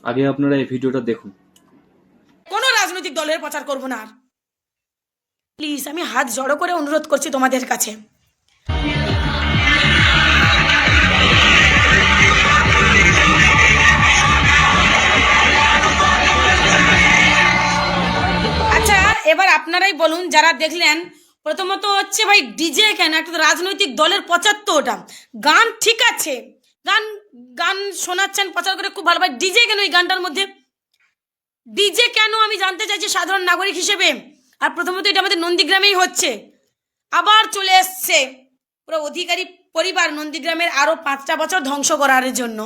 আগে আপনারা এই ভিডিওটা দেখুন। কোনো রাজনৈতিক দলের প্রচার করব না আর। প্লিজ আমি হাত জড়ো করে অনুরোধ করছি তোমাদের কাছে। আচ্ছা, এবার আপনারাই বলুন যারা দেখলেন। প্রথমত হচ্ছে ভাই ডিজে কেন? একটা তো রাজনৈতিক দলের প্রচার, তো ওটা গান ঠিক আছে, গান গান শোনাচ্ছেন প্রচার করে খুব ভালো, ভাই ডিজে কেন এই গানটার মধ্যে? ডিজে কেন আমি জানতে চাইছি সাধারণ নাগরিক হিসেবে। আর প্রথমত এটা আমাদের নন্দীগ্রামেই হচ্ছে, আবার চলে এসছে পুরো অধিকারী পরিবার নন্দীগ্রামের আরো 5টা বছর ধ্বংস করার জন্য।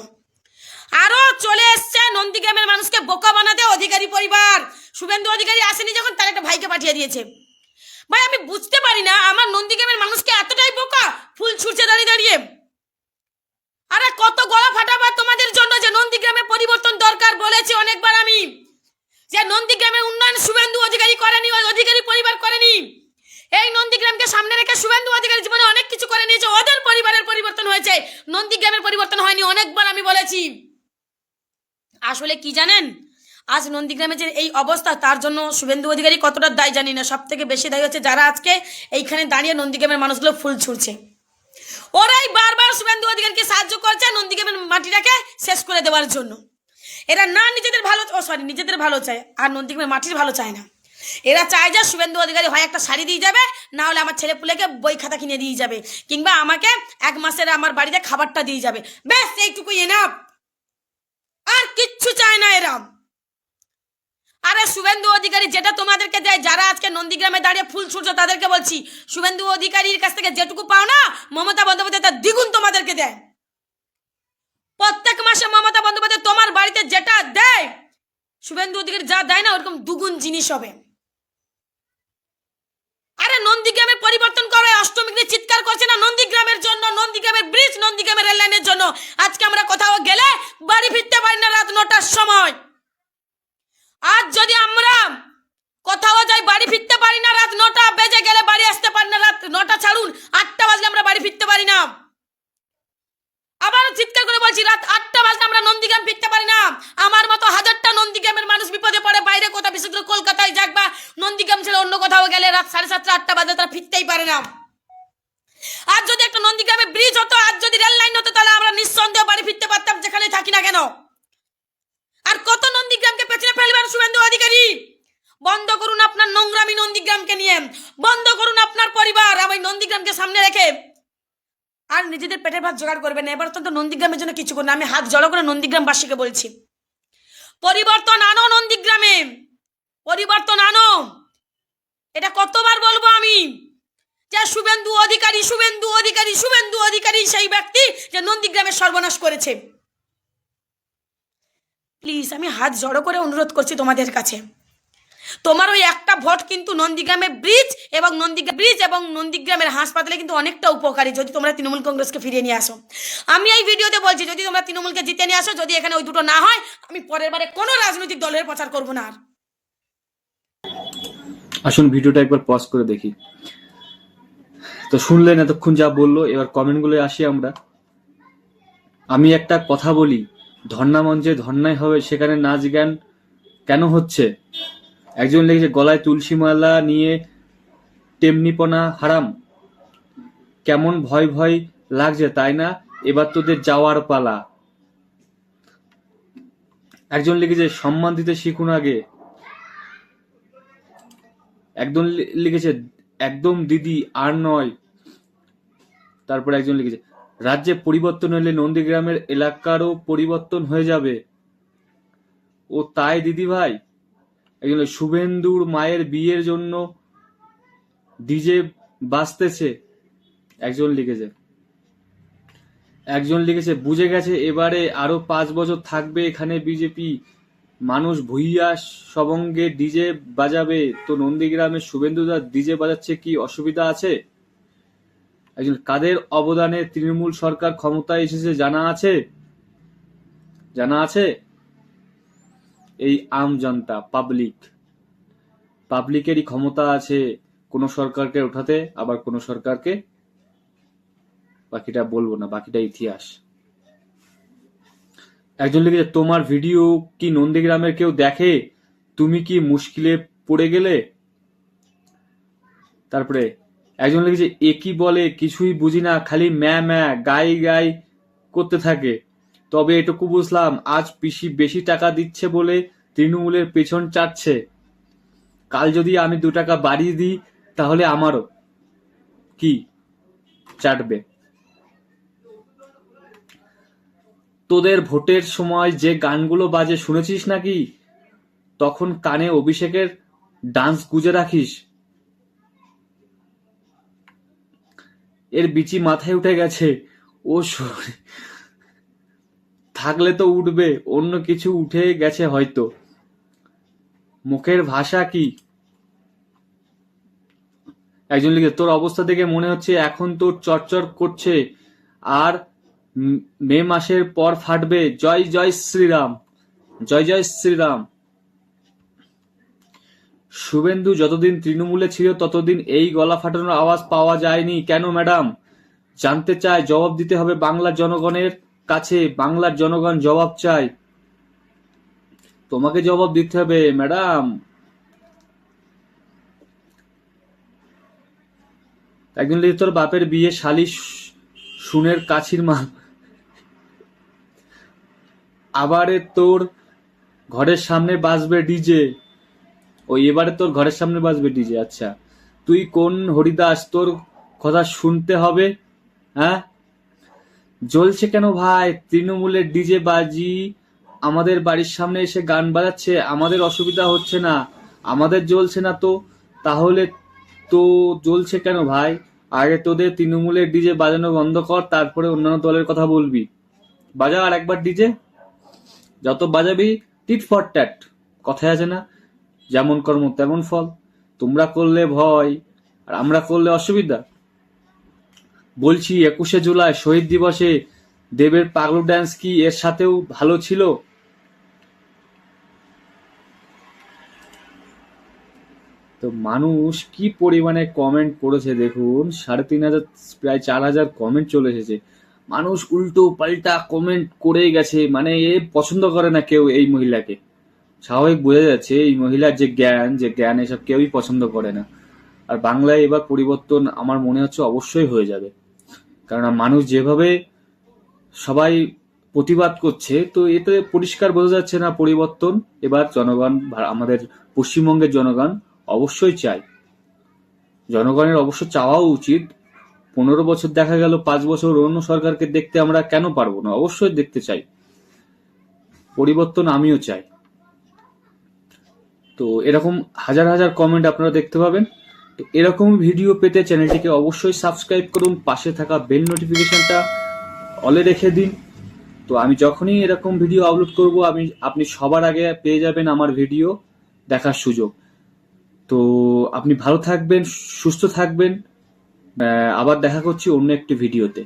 আরো চলে এসছে নন্দীগ্রামের মানুষকে বোকা বানাতে অধিকারী পরিবার। শুভেন্দু অধিকারী আসেনি যখন, তার একটা ভাইকে পাঠিয়ে দিয়েছে। ভাই আমি বুঝতে পারি না আমার নন্দীগ্রামের মানুষকে এতটাই বোকা, ফুল ছুটছে দাঁড়িয়ে দাঁড়িয়ে। আরে কত গলা ফাটাবার তোমাদের জন্য যে নন্দীগ্রামে পরিবর্তন দরকার বলেছি অনেকবার আমি, যে নন্দীগ্রামের উন্নয়ন শুভেন্দু অধিকারী করেনি, ওই অধিকারী পরিবার করেনি। এই নন্দীগ্রামকে সামনে রেখে শুভেন্দু অধিকারী জীবনে অনেক কিছু করে নিয়েছে, ওদের পরিবারের পরিবর্তন হয়েছে, নন্দীগ্রামের পরিবর্তন হয়নি, অনেকবার আমি বলেছি। আসলে কি জানেন, আজ নন্দীগ্রামে যে এই অবস্থা তার জন্য শুভেন্দু অধিকারী কতটা দায় জানি না, সব থেকে বেশি দায়ী হচ্ছে যারা আজকে এইখানে দাঁড়িয়ে নন্দীগ্রামের মানুষগুলো ফুল ছুঁড়ছে। ওরাই বারবার শুভেন্দু অধিকারীকে সাহায্য করছে নন্দীগ্রামের মাটিটাকে শেষ করে দেওয়ার জন্য। এরা না নিজেদের ভালো, নিজেদের ভালো চায়, আর নন্দীগ্রামের মাটির ভালো চায় না। এরা চায় যে শুভেন্দু অধিকারী হয় একটা শাড়ি দিয়ে যাবে, না হলে আমার ছেলে পুলেকে বই খাতা কিনে দিয়ে যাবে, কিংবা আমাকে 1 মাসের আমার বাড়িতে খাবারটা দিয়ে যাবে, ব্যাস এইটুকুই এনাফ। আর কিচ্ছু চায় না এরা। আরে শুভেন্দু অধিকারী যেটা তোমাদেরকে দেয়, যারা আজকে নন্দীগ্রামে দাঁড়িয়ে ফুল ছুটছো তাদেরকে বলছি, শুভেন্দু অধিকারীর কাছ থেকে যেটুকু পাও না, মমতা বন্দ্যোপাধ্যায় তার দ্বিগুণ তোমাদেরকে দেয়। প্রত্যেক মাসে মমতা বন্দ্যোপাধ্যায় তোমার বাড়িতে যেটা দেয়, শুভেন্দু অধিকারী যা দেয় না ওরকম দ্বিগুণ জিনিস হবে। আরে নন্দীগ্রামের পরিবর্তন করে অষ্টমীকে চিৎকার করছে না নন্দীগ্রামের জন্য, নন্দীগ্রামের ব্রিজ, নন্দীগ্রামের রেল লাইনের জন্য। আজকে আমরা কোথাও গেলে বাড়ি ফিরতে পারি না রাত 9টার সময়। আজ যদি আমরা কোথাও যাই বাড়ি ফিরতে পারি না, রাত 9টা বেজে গেলে বাড়ি আসতে পারি না, রাত 9টা ছাড়ুন 8টা বাজলে আমরা বাড়ি ফিরতে পারি না। আবার চিৎকার করে বলছি, রাত 8টা বাজলে আমরা নন্দীগ্রাম ফিরতে পারি না। আমার মতো হাজারটা নন্দীগ্রামের মানুষ বিপদে পড়ে, বাইরে কোথাও, বিশেষ করে কলকাতায় যাক বা নন্দীগ্রাম ছেড়ে অন্য কোথাও গেলে রাত 7:30 8টা বাজলে তারা ফিরতেই পারে না। আজ যদি একটা নন্দীগ্রামে ব্রিজ হতো, আজ যদি রেল লাইন হতো, তাহলে আমরা নিঃসন্দেহে বাড়ি ফিরতে পারতাম যেখানে থাকি না কেন। আর কত নন্দীগ্রামকে পেছনে ফেলবেন শুভেন্দু অধিকারী? বন্ধ করুন আপনার নোংরামি নন্দীগ্রামকে নিয়ে, বন্ধ করুন আপনার পরিবার আমি নন্দীগ্রামকে সামনে রেখে। আর নিজেদের পেটের ভাত জোগাড় করবেন না, এবার তো নন্দীগ্রামের জন্য কিছু করুন। আমি হাত জড়ো করে নন্দীগ্রামবাসীকে বলছি, পরিবর্তন আনো নন্দীগ্রামে, পরিবর্তন আনো। এটা কতবার বলবো আমি, যে শুভেন্দু অধিকারী, শুভেন্দু অধিকারী, শুভেন্দু অধিকারী সেই ব্যক্তি যে নন্দীগ্রামের সর্বনাশ করেছে। প্লিজ আমি হাত জড়ো করে অনুরোধ করছি তোমাদের কাছে, তোমার ওই একটা ভোট কিন্তু নন্দীগ্রামের ব্রিজ এবং নন্দীগ্রামের হাসপাতালে কিন্তু অনেকটা উপকারী, যদি তোমরা তৃণমূল কংগ্রেসকে ফিরিয়ে নিয়ে আসো। আমি এই ভিডিওতে বলছি, যদি তোমরা তৃণমূলকে জিতে নিয়ে আসো, যদি এখানে ওই দুটো না হয়, আমি পরের বারে কোনো রাজনৈতিক দলের প্রচার করবো না আর। আসুন ভিডিওটা একবার পজ করে দেখি। তো শুনলেন এতক্ষণ যা বললো, এবার কমেন্টগুলো আসি আমরা। আমি একটা কথা বলি, ধর্ণা মঞ্চে ধর্ণাই হবে, সেখানে নাচ গান কেন হচ্ছে? একজন লিখেছে গলায় তুলসী মালা নিয়ে তেমনিপনা হারাম, কেমন ভয় ভয় লাগছে তাই না, এবার তোদের যাওয়ার পালা। একজন লিখেছে সম্মান দিতে শিখুন আগে। একজন লিখেছে একদম দিদি আর নয়। তারপরে একজন লিখেছে রাজ্যে পরিবর্তন হলে নন্দীগ্রামের এলাকারও পরিবর্তন হয়ে যাবে। ও তাই দিদি ভাই। একজন শুভেন্দুর মায়ের বিয়ের জন্য ডিজে বাজতেছে। একজন লিখেছে বুঝে গেছে এবারে আরো 5 বছর থাকবে এখানে বিজেপি, মানুষ ভুইয়া সবঙ্গে ডিজে বাজাবে। তো নন্দীগ্রামে শুভেন্দুদা ডিজে বাজাচ্ছে, কি অসুবিধা আছে? একজন কাদের অবদানে তৃণমূল সরকার ক্ষমতায় এসেছে জানা আছে? এই আম জনতা, পাবলিকেরই ক্ষমতা আছে কোন সরকারকে ওঠাতে, আবার কোন সরকারকে, বাকিটা বলবো না, বাকিটা ইতিহাস। একজন লিখেছে, তোমার ভিডিও কি নন্দীগ্রামের কেউ দেখে? তুমি কি মুশকিলে পড়ে গেলে? তারপরে একজন লিখেছে, এ কি বলে, কিছুই বুঝি না, খালি ম্যা ম্যা গাই গাই করতে থাকে। তবে এটুকু বুঝলাম, আজ পিসি বেশি টাকা দিচ্ছে বলে তৃণমূলের পেছন চাটছে। কাল যদি আমি 2 টাকা বাড়িয়ে দিই তাহলে আমারও কি চাটবে। তোদের ভোটের সময় যে গানগুলো বাজে শুনেছিস নাকি? তখন কানে অভিষেকের ডান্স গুজে রাখিস। এর বিচি মাথায় উঠে গেছে। ও থাকলে তো উঠবে, অন্য কিছু উঠে গেছে হয়তো। মুখের ভাষা কি? একজন লিখে, তোর অবস্থা দেখে মনে হচ্ছে এখন তোর চরচর করছে, আর মে মাসের পর ফাটবে। জয় জয় শ্রীরাম, জয় জয় শ্রীরাম। শুভেন্দু যতদিন তৃণমূলে ছিল ততদিন এই গলা ফাটানোর আওয়াজ পাওয়া যায়নি কেন ম্যাডাম? জানতে চায়, জবাব দিতে হবে বাংলার জনগণের কাছে। বাংলার জনগণ জবাব চায়। তোমাকে জবাব দিতে হবে ম্যাডাম। একজন লিখে, তোর বাপের বিয়ে শালি শুনের কাছির মাল। আবারে তোর ঘরের সামনে বাজবে ডিজে। এবারে তোর ঘরের সামনে বাজবে ডিজে। আচ্ছা, তুই কোন হরিদাস, তোর কথা শুনতে হবে? হ্যাঁ, জ্বলছে কেন ভাই? তৃণমূলের ডিজে বাজি আমাদের বাড়ির সামনে এসে গান বাজাচ্ছে, আমাদের অসুবিধা হচ্ছে না, আমাদের জ্বলছে না তো তাহলে তো জ্বলছে কেন ভাই? আগে তোদের তৃণমূলের ডিজে বাজানো বন্ধ কর, তারপরে অন্যান্য দলের কথা বলবি। বাজা আর একবার ডিজে, যত বাজাবি টিট ফর ট্যাট। কথায় আছে না, যেমন কর্ম তেমন ফল। তোমরা করলে ভয় আর আমরা করলে অসুবিধা। বলছি, 21শে জুলাই শহীদ দিবসে দেবের পাগলু ড্যান্স কি এর সাথেও ভালো ছিল? তো মানুষ কি পরিমাণে কমেন্ট করেছে দেখুন, 3,500 প্রায় 4,000 কমেন্ট চলে এসেছে। মানুষ উল্টো পাল্টা কমেন্ট করে গেছে, মানে এ পছন্দ করে না কেউ এই মহিলাকে। স্বাভাবিক বোঝা যাচ্ছে এই মহিলার যে জ্ঞান এসব কেউই পছন্দ করে না। আর বাংলায় এবার পরিবর্তন আমার মনে হচ্ছে অবশ্যই হয়ে যাবে, কারণ মানুষ যেভাবে সবাই প্রতিবাদ করছে, তো এতে পরিষ্কার বোঝা যাচ্ছে না পরিবর্তন এবার জনগণ, আমাদের পশ্চিমবঙ্গের জনগণ অবশ্যই চায়। জনগণের অবশ্য চাওয়াও উচিত। 15 বছর দেখা গেল, 5 বছর অন্য সরকারকে দেখতে আমরা কেন পারবো না? অবশ্যই দেখতে চাই পরিবর্তন, আমিও চাই। তো এরকম হাজার হাজার কমেন্ট আপনারা দেখতে পাবেন। তো এরকম ভিডিও পেতে চ্যানেলটিকে অবশ্যই সাবস্ক্রাইব করুন, পাশে থাকা বেল নোটিফিকেশনটা অলে রেখে দিন। তো আমি যখনই এরকম ভিডিও আপলোড করব আপনি সবার আগে পেয়ে যাবেন আমার ভিডিও দেখার সুযোগ। তো আপনি ভালো থাকবেন, সুস্থ থাকবেন। আবার দেখা করছি অন্য একটি ভিডিওতে।